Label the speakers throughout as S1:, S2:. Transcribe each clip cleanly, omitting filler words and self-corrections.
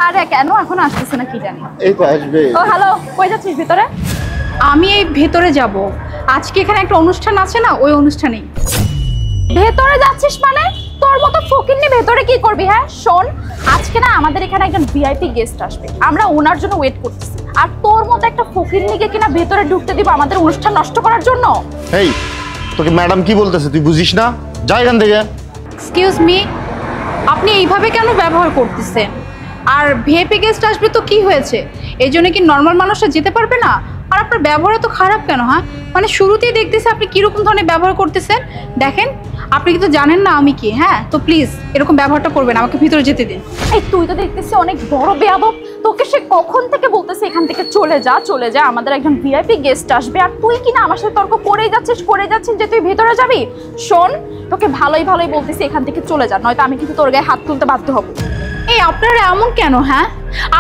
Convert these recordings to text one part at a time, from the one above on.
S1: আরে কেন এখন আসতেছে না কি জানি।
S2: এই তো আসবে।
S1: ও হ্যালো, কই যাচ্ছিস ভিতরে?
S3: আমি এই ভেতরে যাব, আজকে এখানে একটা অনুষ্ঠান আছে না, ওই অনুষ্ঠানেই।
S1: ভেতরে যাচ্ছিস মানে? তোর মতো ফকিন্নি ভেতরে কি করবি? হ্যাঁ শোন, আজকে না আমাদের এখানে একজন ভিআইপি গেস্ট আসবে, আমরা ওনার জন্য ওয়েট করতেছি। আর তোর মতো একটা ফকিন্নিকে কিনা ভেতরে ঢুকতে দিব আমাদের অনুষ্ঠান নষ্ট করার জন্য?
S2: এই তোকে ম্যাডাম কি বলতেছে তুই বুঝিস না? যা এখান থেকে।
S3: এক্সকিউজ মি, আপনি এইভাবে কেন ব্যবহার করতেছেন? আর ভিআইপি গেস্ট আসবে তো কি হয়েছে, এই জন্য কি নর্মাল মানুষরা যেতে পারবে না? আর আপনার ব্যবহার তো খারাপ কেন? হ্যাঁ মানে শুরুতেই দেখতেছি আপনি কীরকম ধরনের ব্যবহার করতেছেন। দেখেন আপনি কিন্তু জানেন না আমি কি, হ্যাঁ তো প্লিজ এরকম ব্যবহারটা করবেন, আমাকে ভিতরে যেতে দিন।
S1: এই তুই তো দেখতেছি অনেক বড় বেয়াদব, তোকে সে কখন থেকে বলতেছে এখান থেকে চলে যা চলে যা, আমাদের একজন ভিআইপি গেস্ট আসবে আর তুই কিনা আমার সাথে তর্ক করেই যাচ্ছিস যে তুই ভেতরে যাবি। শোন, তোকে ভালোই বলতেছি এখান থেকে চলে যা, নয়তো আমি কিন্তু তোর গায়ে হাত তুলতে বাধ্য হব।
S3: এই আপনারা এমন কেন? হ্যাঁ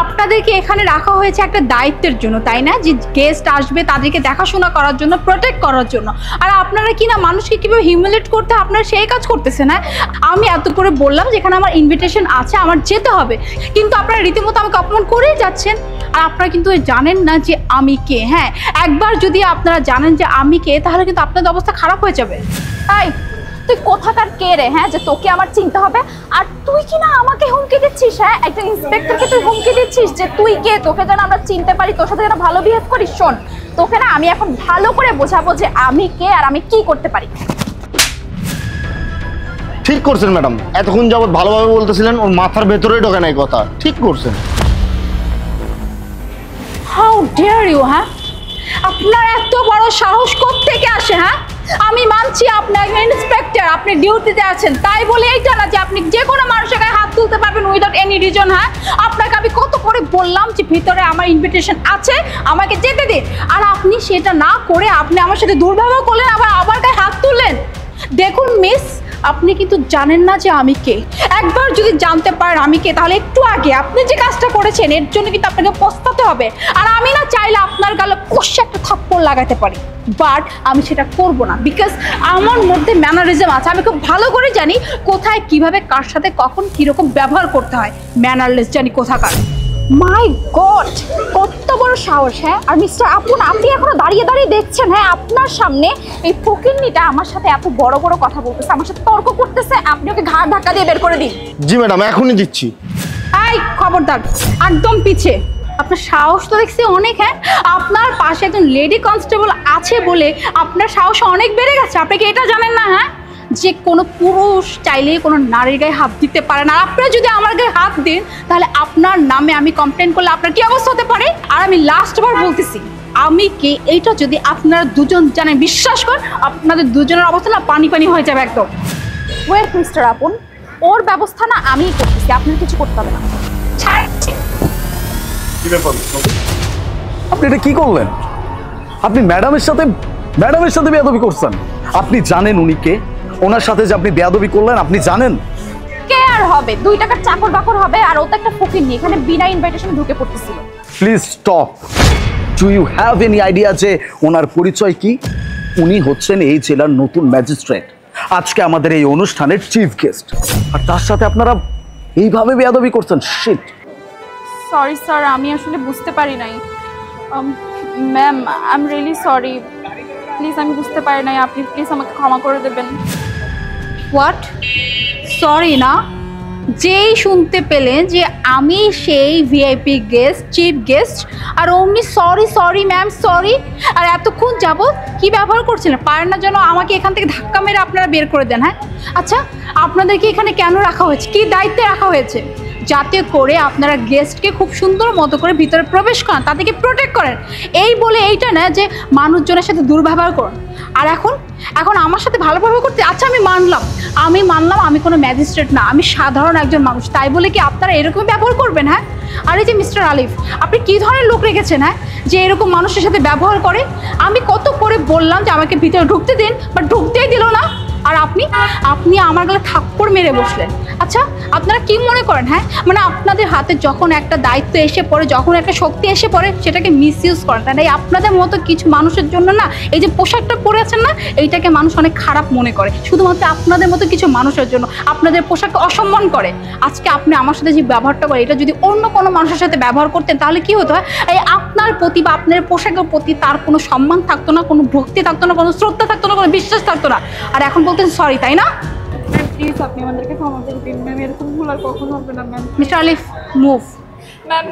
S3: আপনাদেরকে এখানে রাখা হয়েছে একটা দায়িত্বের জন্য, তাই না? যে গেস্ট আসবে তাদেরকে দেখাশোনা করার জন্য, প্রোটেক্ট করার জন্য। আর আপনারা কি না মানুষকে কীভাবে হিউমিলেট করতে আপনারা সেই কাজ করতেছেন। হ্যাঁ আমি এত করে বললাম যেখানে আমার ইনভিটেশন আছে, আমার যেতে হবে, কিন্তু আপনারা রীতিমতো আমাকে অপমান করেই যাচ্ছেন। আর আপনারা কিন্তু জানেন না যে আমি কে। হ্যাঁ একবার যদি আপনারা জানেন যে আমি কে, তাহলে কিন্তু আপনাদের অবস্থা খারাপ হয়ে যাবে।
S1: তাই তুই কোথাকার কে রে, হ্যাঁ যে তোকে আমার চিনতে হবে? আর তুই কি না আমাকে হুমকি দিচ্ছিস? হ্যাঁ একটা ইন্সপেক্টরকে তুই হুমকি দিচ্ছিস যে তুই কে, তোকে যেন আমরা চিনতে পারি, তোর সাথে যেন ভালো বিহেভ করিস। শোন, তোকে না আমি এখন ভালো করে বোঝাবো যে আমি কে আর আমি কি করতে পারি।
S2: ঠিক করছেন ম্যাডাম, এতক্ষণ যাবত ভালোভাবে বলতেছিলেন, ওর মাথার ভেতরেই ঢোকে নাই কথা। ঠিক করছেন।
S3: How dare you! হ্যাঁ আপনার এত বড় সাহস কোত্থেকে আসে? হ্যাঁ আমি মানছি আপনি একজন ইন্সপেক্টর, আপনি ডিউটিতে আছেন, তাই বলে এইটা না যে আপনি যে কোনো মানুষের গায়ে হাত তুলতে পারবেন উইদাউট এনি রিজন। হ্যাঁ আপনাকে আমি কত করে বললাম যে ভিতরে আমার ইনভিটেশন আছে, আমাকে যেতে দিন, আর আপনি সেটা না করে আপনি আমার সাথে দুর্ব্যবহার করলেন, আবার গায়ে হাত তুললেন। দেখুন মিস, আপনি কিন্তু জানেন না যে আমি কে। একবার যদি জানতে পারেন আমি কে, তাহলে একটু আগে আপনি যে কাজটা করেছেন এর জন্য কিন্তু আপনাকে পস্তাতে হবে। আর আমি না চাইলে আপনার গালে কষে একটা থাপ্পড় লাগাতে পারি, বাট আমি সেটা করব না, বিকজ আমার মধ্যে ম্যানারিজম আছে। আমি খুব ভালো করে জানি কোথায় কিভাবে কার সাথে কখন কিরকম ব্যবহার করতে হয়। ম্যানারলেস জানি কোথাকার।
S1: মাই গড, কত বড় সাহস! হ্যাঁ আর মিস্টার আপন, আপনি এখনো দাঁড়িয়ে দেখছেন? হ্যাঁ আপনার সামনে এই ফকিন্নিটা আমার সাথে এত বড় কথা বলতেছে, আমার সাথে তর্ক করতেছে, আপনি ওকে ঘাড় ধাক্কা দিয়ে বের করে দিন।
S2: জি ম্যাডাম, এখনই দিচ্ছি।
S3: এই খবরদার, একদম পিছে। আপনার সাহস তো দেখছি অনেক। হ্যাঁ আপনার পাশে একজন লেডি কনস্টেবল আছে বলে আপনার সাহস অনেক বেড়ে গেছে। আপনি কি এটা জানেন না? হ্যাঁ যে কোনো পুরুষ চাইলে কোনো নারীর গায়ে হাত দিতে পারে না। আপনারা যদি আমার গায়ে হাত দেন তাহলে আপনার নামে আমি কমপ্লেন করলে আপনার কি অবস্থা হতে পারে। আর আমি লাস্টবার বলতেছি আমি কে এইটা যদি আপনারা দুজন জানেন, বিশ্বাস কর আপনাদের দুজনের অবস্থা না পানি হয়ে যাবে একদম।
S1: ওয়েট মিস্টার আপন, ওর ব্যবস্থা না আমিই করতেছি, আপনার কিছু করতে হবে না।
S4: আপনি এটা কি করলেন? আপনি ম্যাডামের সাথে বেয়াদবি করছেন। আপনি জানেন উনি কে? ওনার সাথে যে আপনি বেয়াদবি করলেন আপনি জানেন?
S1: কে আর হবে, 2 টাকার চাকর বাকর হবে। আর ও তো একটা ফকিন্নি, এখানে বিনা ইনভাইটেশন ঢুকে পড়তেছিল।
S4: Please stop. Do you have any idea যে ওনার পরিচয় কি? উনি হচ্ছেন এই জেলার নতুন ম্যাজিস্ট্রেট, আজকে আমাদের এই অনুষ্ঠানের চিফ গেস্ট, আর তার সাথে আপনারা এইভাবে বেয়াদবি করছেন। শিট।
S1: সরি স্যার, আমি আসলে বুঝতে পারি নাই। Ma'am I am really sorry, please আমি বুঝতে পারি নাই, আপনি প্লিজ আমাকে ক্ষমা করে দেবেন।
S3: হোয়াট? সরি না? যেই শুনতে পেলেন যে আমি সেই ভিআইপি গেস্ট, চিফ গেস্ট, আর অমনি সরি ম্যাম সরি। আর এতক্ষণ যাবত কি ব্যবহার করছিলেন? পারেন না যেন আমাকে এখান থেকে ধাক্কা মেরে আপনারা বের করে দেন? হ্যাঁ আচ্ছা, আপনাদেরকে এখানে কেন রাখা হয়েছে, কি দায়িত্বে রাখা হয়েছে? যাতে করে আপনারা গেস্টকে খুব সুন্দর মতো করে ভিতরে প্রবেশ করান, তাদেরকে প্রোটেক্ট করেন। এই বলে এইটা না যে মানুষজনের সাথে দুর্ব্যবহার করুন। আর এখন আমার সাথে ভালো ব্যবহার করতে, আচ্ছা আমি মানলাম আমি কোনো ম্যাজিস্ট্রেট না, আমি সাধারণ একজন মানুষ, তাই বলে কি আপনারা এরকম ব্যবহার করবেন? হ্যাঁ আর এই যে মিস্টার আলিফ, আপনি কী ধরনের লোক রেখেছেন? হ্যাঁ যে এরকম মানুষের সাথে ব্যবহার করে? আমি কত করে বললাম যে আমাকে ভিতরে ঢুকতে দিন, বাট ঢুকতেই দিল না। আর আপনি আপনি আমার গালে থাপ্পড় মেরে বসলেন। আচ্ছা আপনারা কি মনে করেন হ্যাঁ, মানে আপনাদের হাতে যখন একটা দায়িত্ব এসে পড়ে, যখন একটা শক্তি এসে পড়ে, সেটাকে মিসইউজ করেন। তাই এই আপনাদের মতো কিছু মানুষের জন্য না এই যে পোশাকটা পরে আছেন না, এইটাকে মানুষ অনেক খারাপ মনে করে, শুধুমাত্র আপনাদের মতো কিছু মানুষের জন্য আপনাদের পোশাককে অসম্মান করে। আজকে আপনি আমার সাথে যে ব্যবহারটা করে, এটা যদি অন্য কোনো মানুষের সাথে ব্যবহার করতেন তাহলে কি হতো? এই আপনার প্রতি বা আপনার পোশাকের প্রতি তার কোনো সম্মান থাকতো না, কোনো ভক্তি থাকতো না, কোনো শ্রদ্ধা থাকতো না, কোনো বিশ্বাস থাকতো না। আর এখন বলতেন সরি, তাই না?
S1: প্লিজ আপনি আমাদেরকে ক্ষমা করে দিন ম্যাম, এরকম ভুল আর কখনো হবে না ম্যাম।
S3: মিস্টার আলিফ মুভ।
S1: ম্যাম